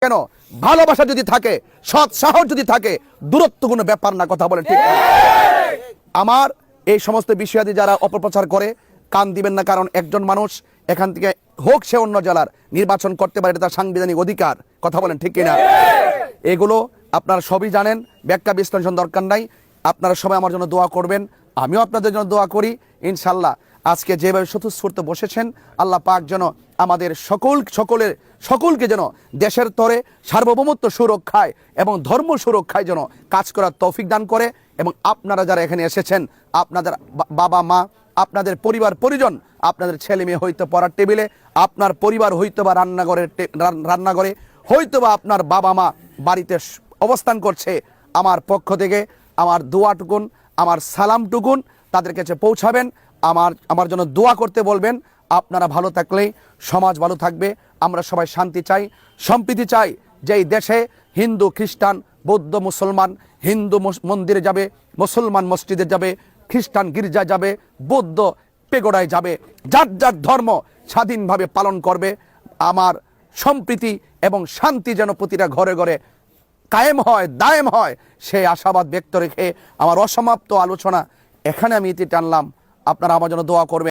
কেন ভালোবাসা যদি থাকে, সৎ সাহস যদি থাকে, দূরত্ব কোনো ব্যাপার না। কথা বলেন ঠিক? আমার এই সমস্ত বিষয়াদি যারা অপপ্রচার করে কান দিবেন না, কারণ একজন মানুষ এখান থেকে হোক সে অন্য জেলার নির্বাচন করতে পারে, এটা তার সাংবিধানিক অধিকার। কথা বলেন ঠিক কিনা? এগুলো আপনারা সবই জানেন, ব্যাখ্যা বিশ্লেষণ দরকার নাই। আপনারা সবাই আমার জন্য দোয়া করবেন, আমিও আপনাদের জন্য দোয়া করি। ইনশাল্লাহ আজকে যেভাবে স্বতঃস্ফূর্ত বসেছেন, আল্লাহ পাক যেন আমাদের সকলকে যেন দেশের তরে সার্বভৌমত্ব সুরক্ষায় এবং ধর্ম সুরক্ষায় যেন কাজ করার তৌফিক দান করে। এবং আপনারা যারা এখানে এসেছেন, আপনাদের বাবা মা, আপনাদের পরিবার পরিজন, আপনাদের ছেলে মেয়ে হয়তো পড়ার টেবিলে, আপনার পরিবার হয়তো বা রান্নাঘরে, হয়তো বা আপনার বাবা মা বাড়িতে অবস্থান করছে। আমার পক্ষ থেকে আমার দোয়াটুকুন, আমার সালামটুকুন তাদের কাছে পৌঁছাবেন। আমার জন্য দোয়া করতে বলবেন। আপনারা ভালো থাকলেই সমাজ ভালো থাকবে। আমরা সবাই শান্তি চাই, সম্প্রীতি চাই। যেই দেশে হিন্দু খ্রিস্টান বৌদ্ধ মুসলমান, হিন্দু মন্দিরে যাবে, মুসলমান মসজিদে যাবে, খ্রিস্টান গির্জা যাবে, বৌদ্ধ পেগোড়ায় যাবে, যার যার ধর্ম স্বাধীনভাবে পালন করবে। আমার সম্প্রীতি এবং শান্তি যেন প্রতিটা ঘরে ঘরে কায়েম হয়, দায়েম হয়, সেই আশাবাদ ব্যক্ত রেখে আমার অসমাপ্ত আলোচনা এখানে আমি ইতি টানলাম। আপনারা আমার জন্য দোয়া করবেন।